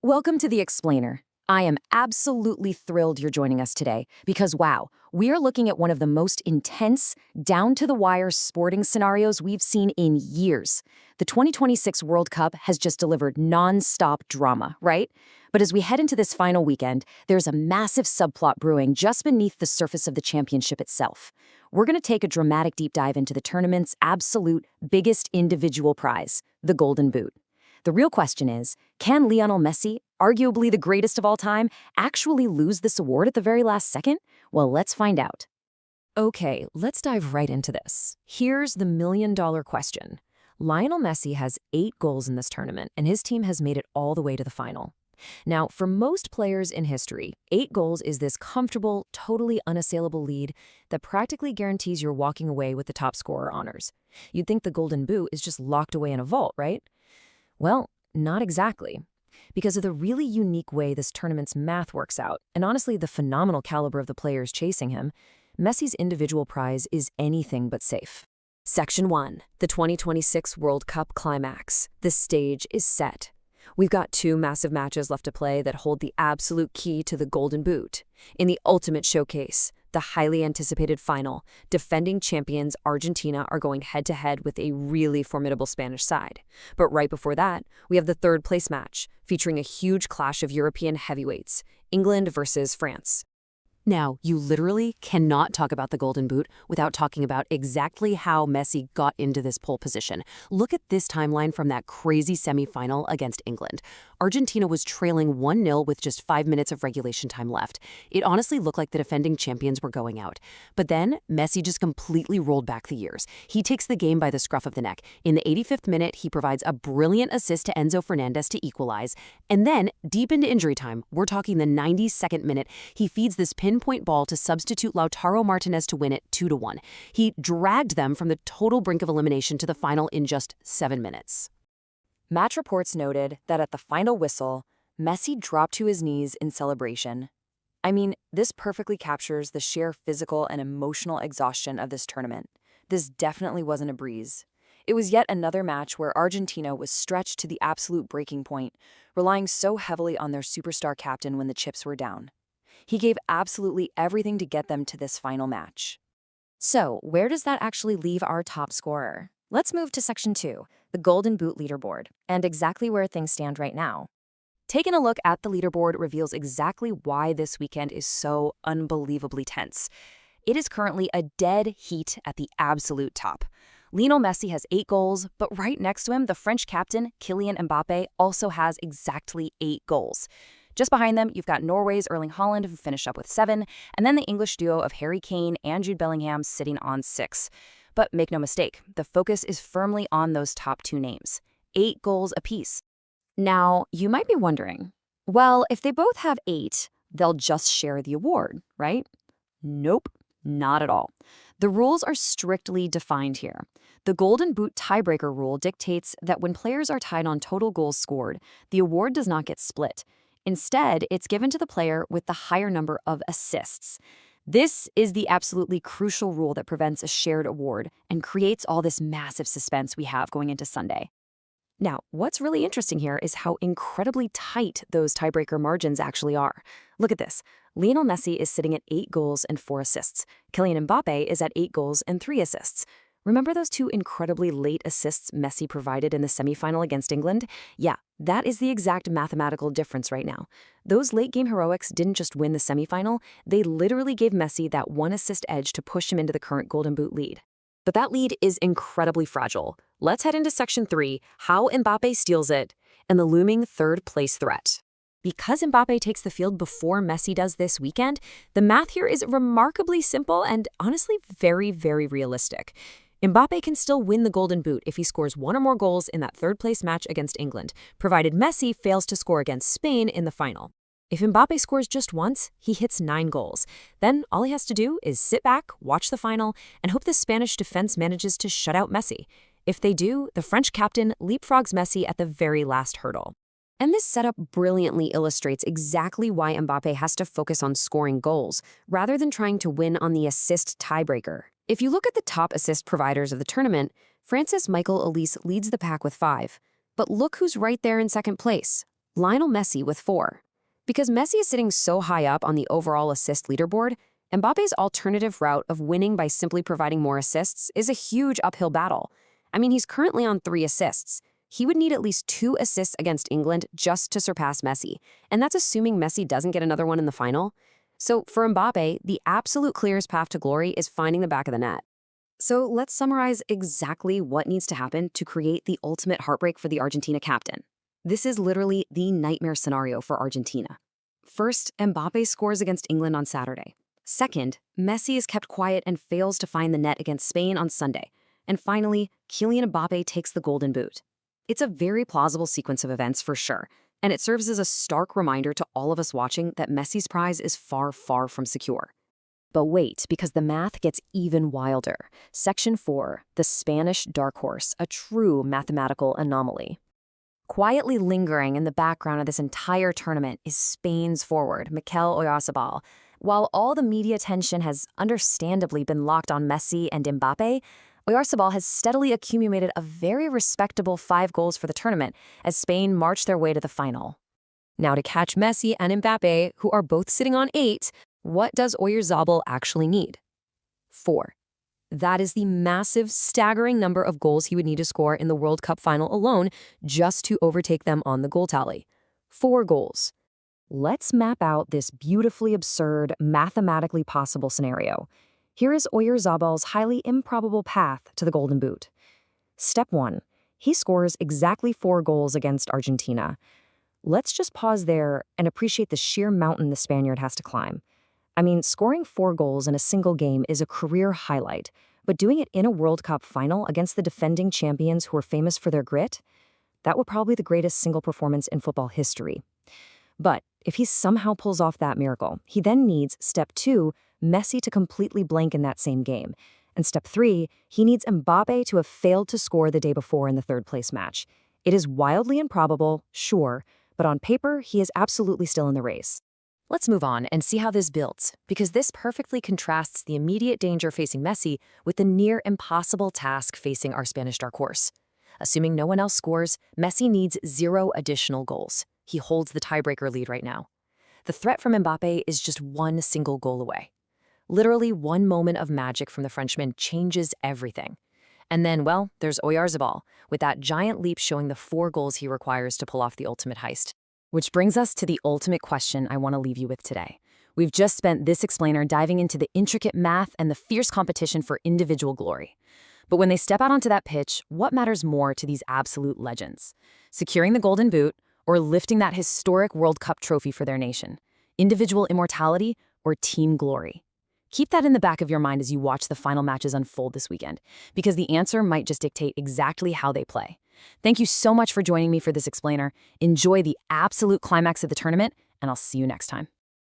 Welcome to The Explainer. I am absolutely thrilled you're joining us today because, wow, we are looking at one of the most intense, down-to-the-wire sporting scenarios we've seen in years. The 2026 World Cup has just delivered non-stop drama, right? But as we head into this final weekend, there's a massive subplot brewing just beneath the surface of the championship itself. We're going to take a dramatic deep dive into the tournament's absolute biggest individual prize, the Golden Boot. The real question is, can Lionel Messi, arguably the greatest of all time, actually lose this award at the very last second? Well, let's find out. Okay, let's dive right into this. Here's the million-dollar question. Lionel Messi has 8 goals in this tournament, and his team has made it all the way to the final. Now, for most players in history, 8 goals is this comfortable, totally unassailable lead that practically guarantees you're walking away with the top scorer honors. You'd think the Golden Boot is just locked away in a vault, right? Well, not exactly. Because of the really unique way this tournament's math works out, and honestly the phenomenal caliber of the players chasing him, Messi's individual prize is anything but safe. Section 1, the 2026 World Cup Climax. The stage is set. We've got 2 massive matches left to play that hold the absolute key to the Golden Boot. In the ultimate showcase, the highly anticipated final, defending champions Argentina are going head-to-head with a really formidable Spanish side. But right before that, we have the third-place match, featuring a huge clash of European heavyweights, England versus France. Now, you literally cannot talk about the Golden Boot without talking about exactly how Messi got into this pole position. Look at this timeline from that crazy semi-final against England. Argentina was trailing 1-0 with just 5 minutes of regulation time left. It honestly looked like the defending champions were going out. But then, Messi just completely rolled back the years. He takes the game by the scruff of the neck. In the 85th minute, he provides a brilliant assist to Enzo Fernandez to equalize. And then, deep into injury time, we're talking the 92nd minute, he feeds this pinpoint ball to substitute Lautaro Martinez to win it 2-1. He dragged them from the total brink of elimination to the final in just 7 minutes. Match reports noted that at the final whistle, Messi dropped to his knees in celebration. I mean, this perfectly captures the sheer physical and emotional exhaustion of this tournament. This definitely wasn't a breeze. It was yet another match where Argentina was stretched to the absolute breaking point, relying so heavily on their superstar captain when the chips were down. He gave absolutely everything to get them to this final match. So, where does that actually leave our top scorer? Let's move to Section 2, the Golden Boot leaderboard, and exactly where things stand right now. Taking a look at the leaderboard reveals exactly why this weekend is so unbelievably tense. It is currently a dead heat at the absolute top. Lionel Messi has 8 goals, but right next to him, the French captain, Kylian Mbappe, also has exactly 8 goals. Just behind them, you've got Norway's Erling Haaland, who finished up with 7, and then the English duo of Harry Kane and Jude Bellingham sitting on 6. But make no mistake, the focus is firmly on those top 2 names. 8 goals apiece. Now, you might be wondering, well, if they both have 8, they'll just share the award, right? Nope, not at all. The rules are strictly defined here. The Golden Boot tiebreaker rule dictates that when players are tied on total goals scored, the award does not get split. Instead, it's given to the player with the higher number of assists. This is the absolutely crucial rule that prevents a shared award and creates all this massive suspense we have going into Sunday. Now, what's really interesting here is how incredibly tight those tiebreaker margins actually are. Look at this. Lionel Messi is sitting at 8 goals and 4 assists. Kylian Mbappe is at 8 goals and 3 assists. Remember those 2 incredibly late assists Messi provided in the semifinal against England? Yeah, that is the exact mathematical difference right now. Those late-game heroics didn't just win the semifinal, they literally gave Messi that 1 assist edge to push him into the current Golden Boot lead. But that lead is incredibly fragile. Let's head into Section 3, how Mbappe steals it, and the looming third-place threat. Because Mbappe takes the field before Messi does this weekend, the math here is remarkably simple and honestly very, very realistic. Mbappe can still win the Golden Boot if he scores 1 or more goals in that third-place match against England, provided Messi fails to score against Spain in the final. If Mbappe scores just once, he hits 9 goals. Then all he has to do is sit back, watch the final, and hope the Spanish defense manages to shut out Messi. If they do, the French captain leapfrogs Messi at the very last hurdle. And this setup brilliantly illustrates exactly why Mbappe has to focus on scoring goals, rather than trying to win on the assist tiebreaker. If you look at the top assist providers of the tournament, Francis Michael Elise leads the pack with 5. But look who's right there in second place. Lionel Messi with 4. Because Messi is sitting so high up on the overall assist leaderboard, Mbappe's alternative route of winning by simply providing more assists is a huge uphill battle. I mean, he's currently on 3 assists. He would need at least 2 assists against England just to surpass Messi, and that's assuming Messi doesn't get another one in the final. So for Mbappe, the absolute clearest path to glory is finding the back of the net. So let's summarize exactly what needs to happen to create the ultimate heartbreak for the Argentina captain. This is literally the nightmare scenario for Argentina. First, Mbappe scores against England on Saturday. Second, Messi is kept quiet and fails to find the net against Spain on Sunday. And finally, Kylian Mbappe takes the golden boot. It's a very plausible sequence of events for sure, and it serves as a stark reminder to all of us watching that Messi's prize is far, far from secure. But wait, because the math gets even wilder. Section 4, the Spanish dark horse, a true mathematical anomaly. Quietly lingering in the background of this entire tournament is Spain's forward, Mikel Oyarzabal. While all the media attention has understandably been locked on Messi and Mbappe, Oyarzabal has steadily accumulated a very respectable 5 goals for the tournament as Spain march their way to the final. Now to catch Messi and Mbappe, who are both sitting on 8, what does Oyarzabal actually need? 4. That is the massive, staggering number of goals he would need to score in the World Cup final alone just to overtake them on the goal tally. 4 goals. Let's map out this beautifully absurd, mathematically possible scenario. Here is Oyarzabal's highly improbable path to the Golden Boot. Step 1. He scores exactly 4 goals against Argentina. Let's just pause there and appreciate the sheer mountain the Spaniard has to climb. I mean, scoring 4 goals in a single game is a career highlight, but doing it in a World Cup final against the defending champions who are famous for their grit, that would probably be the greatest single performance in football history. But if he somehow pulls off that miracle, he then needs, step 2, Messi to completely blank in that same game. And step 3, he needs Mbappe to have failed to score the day before in the third-place match. It is wildly improbable, sure, but on paper, he is absolutely still in the race. Let's move on and see how this builds, because this perfectly contrasts the immediate danger facing Messi with the near impossible task facing our Spanish dark horse. Assuming no one else scores, Messi needs 0 additional goals. He holds the tiebreaker lead right now. The threat from Mbappe is just 1 single goal away. Literally 1 moment of magic from the Frenchman changes everything. And then, well, there's Oyarzabal, with that giant leap showing the 4 goals he requires to pull off the ultimate heist. Which brings us to the ultimate question I want to leave you with today. We've just spent this explainer diving into the intricate math and the fierce competition for individual glory. But when they step out onto that pitch, what matters more to these absolute legends? Securing the golden boot or lifting that historic World Cup trophy for their nation? Individual immortality or team glory? Keep that in the back of your mind as you watch the final matches unfold this weekend, because the answer might just dictate exactly how they play. Thank you so much for joining me for this explainer. Enjoy the absolute climax of the tournament, and I'll see you next time.